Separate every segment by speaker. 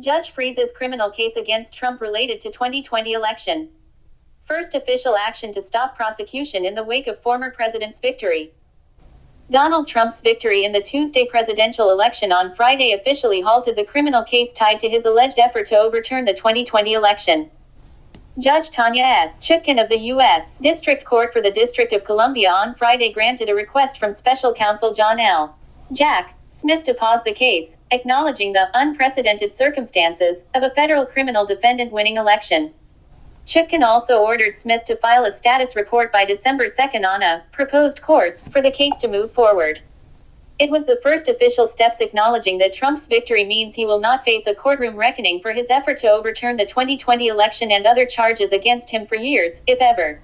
Speaker 1: Judge freezes criminal case against Trump related to 2020 election. First official action to stop prosecution in the wake of former president's victory. Donald Trump's victory in the Tuesday presidential election on Friday officially halted the criminal case tied to his alleged effort to overturn the 2020 election. Judge Tanya S. Chutkan of the U.S. District Court for the District of Columbia on Friday granted a request from special counsel John L. Jack Smith to pause the case, acknowledging the unprecedented circumstances of a federal criminal defendant winning election. Chutkan also ordered Smith to file a status report by December 2nd on a proposed course for the case to move forward. It was the first official steps acknowledging that Trump's victory means he will not face a courtroom reckoning for his effort to overturn the 2020 election and other charges against him for years, if ever.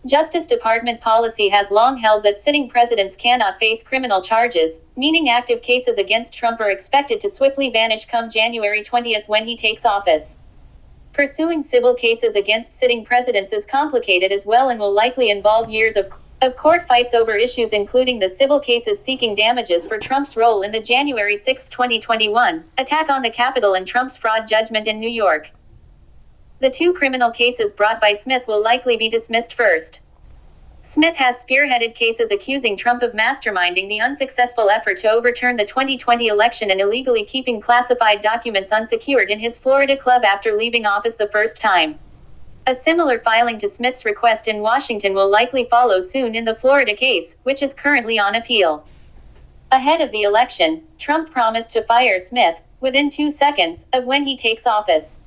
Speaker 1: Justice Department policy has long held that sitting presidents cannot face criminal charges, meaning active cases against Trump are expected to swiftly vanish come January 20th when he takes office. Pursuing civil cases against sitting presidents is complicated as well and will likely involve years of court fights over issues including the civil cases seeking damages for Trump's role in the January 6, 2021, attack on the Capitol and Trump's fraud judgment in New York. The two criminal cases brought by Smith will likely be dismissed first. Smith has spearheaded cases accusing Trump of masterminding the unsuccessful effort to overturn the 2020 election and illegally keeping classified documents unsecured in his Florida club after leaving office the first time. A similar filing to Smith's request in Washington will likely follow soon in the Florida case, which is currently on appeal. Ahead of the election, Trump promised to fire Smith within 2 seconds of when he takes office.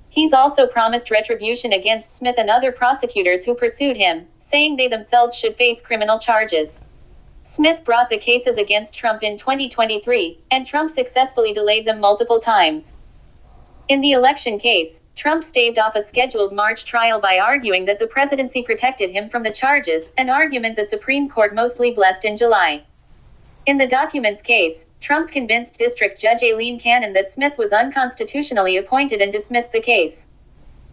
Speaker 1: He's also promised retribution against Smith and other prosecutors who pursued him, saying they themselves should face criminal charges. Smith brought the cases against Trump in 2023, and Trump successfully delayed them multiple times. In the election case, Trump staved off a scheduled March trial by arguing that the presidency protected him from the charges, an argument the Supreme Court mostly blessed in July. In the documents case, Trump convinced District Judge Aileen Cannon that Smith was unconstitutionally appointed and dismissed the case.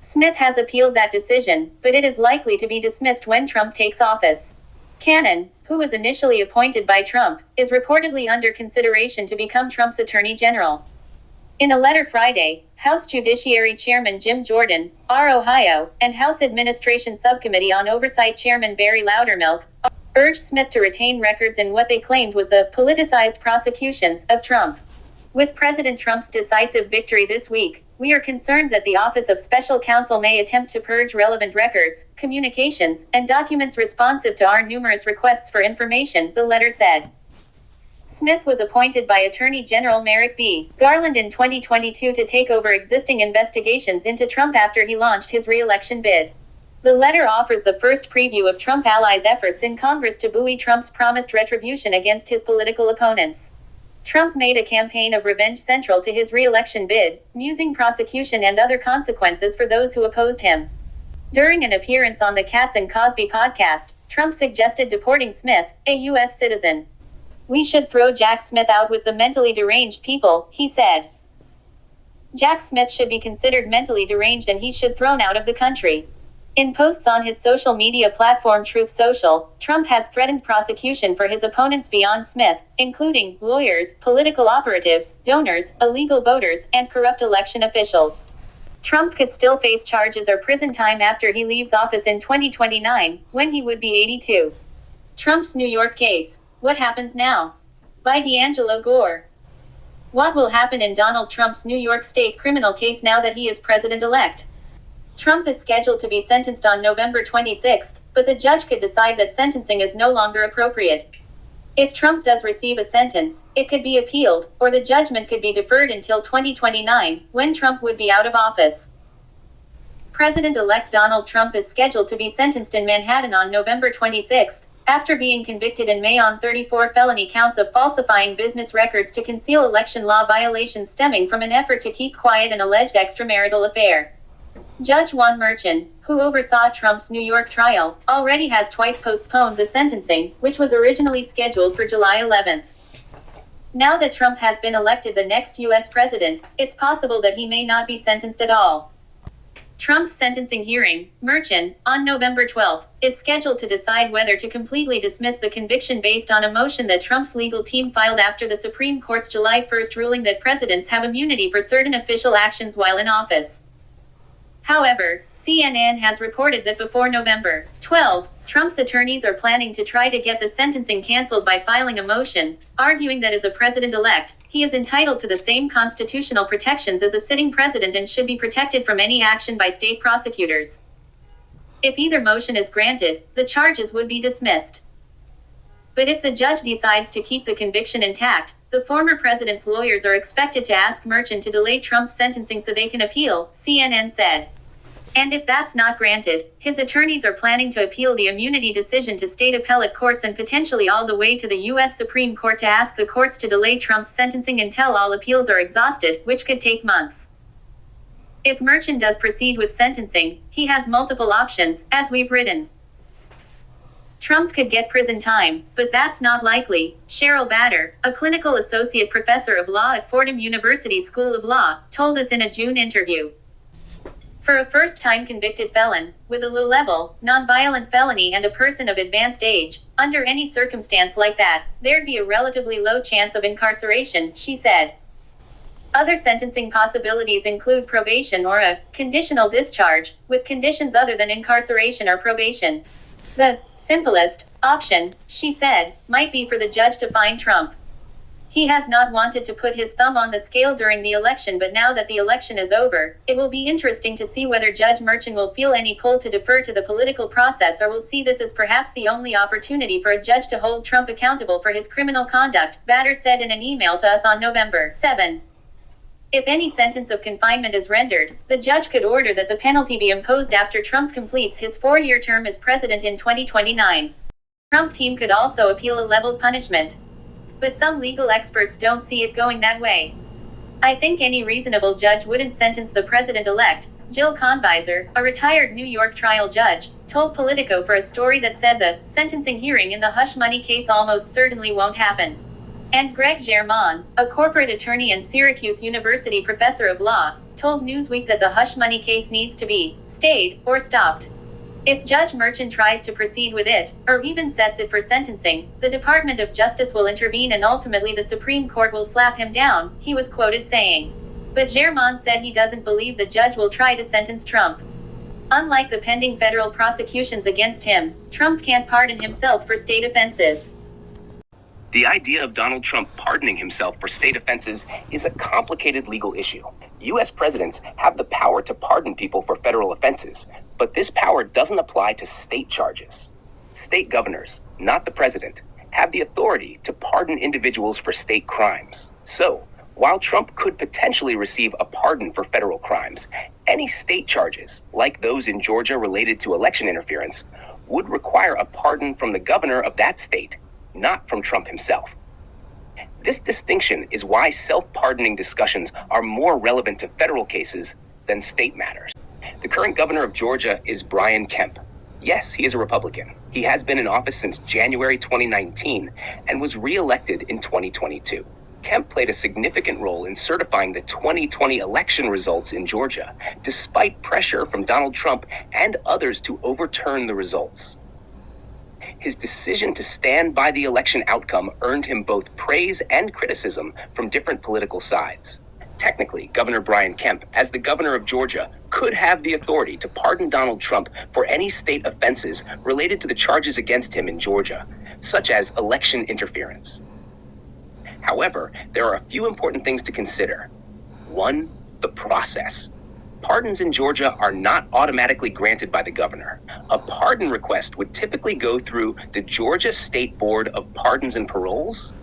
Speaker 1: Smith has appealed that decision, but it is likely to be dismissed when Trump takes office. Cannon, who was initially appointed by Trump, is reportedly under consideration to become Trump's Attorney General. In a letter Friday, House Judiciary Chairman Jim Jordan, R. Ohio, and House Administration Subcommittee on Oversight Chairman Barry Loudermilk urged Smith to retain records in what they claimed was the politicized prosecutions of Trump. With President Trump's decisive victory this week, we are concerned that the Office of Special Counsel may attempt to purge relevant records, communications, and documents responsive to our numerous requests for information, the letter said. Smith was appointed by Attorney General Merrick B. Garland in 2022 to take over existing investigations into Trump after he launched his re-election bid. The letter offers the first preview of Trump allies' efforts in Congress to buoy Trump's promised retribution against his political opponents. Trump made a campaign of revenge central to his re-election bid, musing prosecution and other consequences for those who opposed him. During an appearance on the Katz and Cosby podcast, Trump suggested deporting Smith, a U.S. citizen. "We should throw Jack Smith out with the mentally deranged people," he said. Jack Smith should be considered mentally deranged and he should thrown out of the country. In posts on his social media platform Truth Social, Trump has threatened prosecution for his opponents beyond Smith, including lawyers, political operatives, donors, illegal voters, and corrupt election officials. Trump could still face charges or prison time after he leaves office in 2029, when he would be 82. Trump's New York case. What happens now? By D'Angelo Gore. What will happen in Donald Trump's New York State criminal case now that he is president-elect? Trump is scheduled to be sentenced on November 26, but the judge could decide that sentencing is no longer appropriate. If Trump does receive a sentence, it could be appealed, or the judgment could be deferred until 2029, when Trump would be out of office. President-elect Donald Trump is scheduled to be sentenced in Manhattan on November 26, after being convicted in May on 34 felony counts of falsifying business records to conceal election law violations stemming from an effort to keep quiet an alleged extramarital affair. Judge Juan Merchan, who oversaw Trump's New York trial, already has twice postponed the sentencing, which was originally scheduled for July 11th. Now that Trump has been elected the next U.S. president, it's possible that he may not be sentenced at all. Trump's sentencing hearing, Merchan, on November 12, is scheduled to decide whether to completely dismiss the conviction based on a motion that Trump's legal team filed after the Supreme Court's July 1 ruling that presidents have immunity for certain official actions while in office. However, CNN has reported that before November 12, Trump's attorneys are planning to try to get the sentencing canceled by filing a motion, arguing that as a president-elect, he is entitled to the same constitutional protections as a sitting president and should be protected from any action by state prosecutors. If either motion is granted, the charges would be dismissed. But if the judge decides to keep the conviction intact, the former president's lawyers are expected to ask Merchan to delay Trump's sentencing so they can appeal, CNN said. And if that's not granted, his attorneys are planning to appeal the immunity decision to state appellate courts and potentially all the way to the U.S. Supreme Court to ask the courts to delay Trump's sentencing until all appeals are exhausted, which could take months. If Merchan does proceed with sentencing, he has multiple options, as we've written. Trump could get prison time, but that's not likely, Cheryl Batter, a clinical associate professor of law at Fordham University School of Law, told us in a June interview. For a first-time convicted felon, with a low-level, non-violent felony and a person of advanced age, under any circumstance like that, there'd be a relatively low chance of incarceration, she said. Other sentencing possibilities include probation or a conditional discharge, with conditions other than incarceration or probation. The simplest option, she said, might be for the judge to fine Trump. He has not wanted to put his thumb on the scale during the election, but now that the election is over, it will be interesting to see whether Judge Merchan will feel any pull to defer to the political process or will see this as perhaps the only opportunity for a judge to hold Trump accountable for his criminal conduct, Batter said in an email to us on November 7. If any sentence of confinement is rendered, the judge could order that the penalty be imposed after Trump completes his 4-year term as president in 2029. Trump team could also appeal a leveled punishment. But some legal experts don't see it going that way. I think any reasonable judge wouldn't sentence the president-elect, Jill Konviser, a retired New York trial judge, told Politico for a story that said the sentencing hearing in the hush money case almost certainly won't happen. And Greg Germann, a corporate attorney and Syracuse University professor of law, told Newsweek that the hush money case needs to be stayed or stopped. If Judge Merchan tries to proceed with it, or even sets it for sentencing, the Department of Justice will intervene and ultimately the Supreme Court will slap him down, he was quoted saying. But Germann said he doesn't believe the judge will try to sentence Trump. Unlike the pending federal prosecutions against him, Trump can't pardon himself for state offenses.
Speaker 2: The idea of Donald Trump pardoning himself for state offenses is a complicated legal issue. U.S. presidents have the power to pardon people for federal offenses, but this power doesn't apply to state charges. State governors, not the president, have the authority to pardon individuals for state crimes. So, while Trump could potentially receive a pardon for federal crimes, any state charges, like those in Georgia related to election interference, would require a pardon from the governor of that state, not from Trump himself. This distinction is why self-pardoning discussions are more relevant to federal cases than state matters. The current governor of Georgia is Brian Kemp. Yes, he is a Republican. He has been in office since January 2019 and was re-elected in 2022. Kemp played a significant role in certifying the 2020 election results in Georgia, despite pressure from Donald Trump and others to overturn the results. His decision to stand by the election outcome earned him both praise and criticism from different political sides. Technically, Governor Brian Kemp, as the governor of Georgia, could have the authority to pardon Donald Trump for any state offenses related to the charges against him in Georgia, such as election interference. However, there are a few important things to consider. 1, the process. Pardons in Georgia are not automatically granted by the governor. A pardon request would typically go through the Georgia State Board of Pardons and Paroles,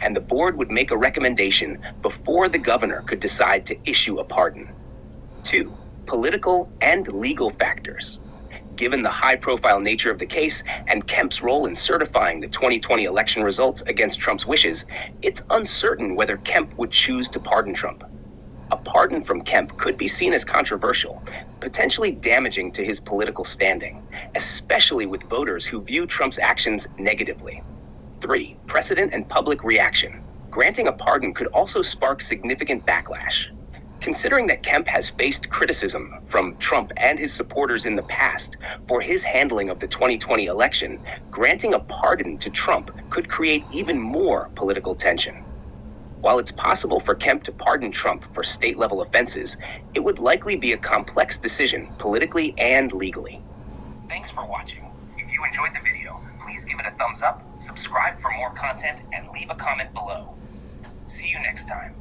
Speaker 2: and the board would make a recommendation before the governor could decide to issue a pardon. 2, political and legal factors. Given the high-profile nature of the case and Kemp's role in certifying the 2020 election results against Trump's wishes, it's uncertain whether Kemp would choose to pardon Trump. A pardon from Kemp could be seen as controversial, potentially damaging to his political standing, especially with voters who view Trump's actions negatively. 3, precedent and public reaction. Granting a pardon could also spark significant backlash. Considering that Kemp has faced criticism from Trump and his supporters in the past for his handling of the 2020 election, granting a pardon to Trump could create even more political tension. While it's possible for Kemp to pardon Trump for state-level offenses, it would likely be a complex decision politically and legally. Thanks for watching. If you enjoyed the video, please give it a thumbs up, subscribe for more content, and leave a comment below. See you next time.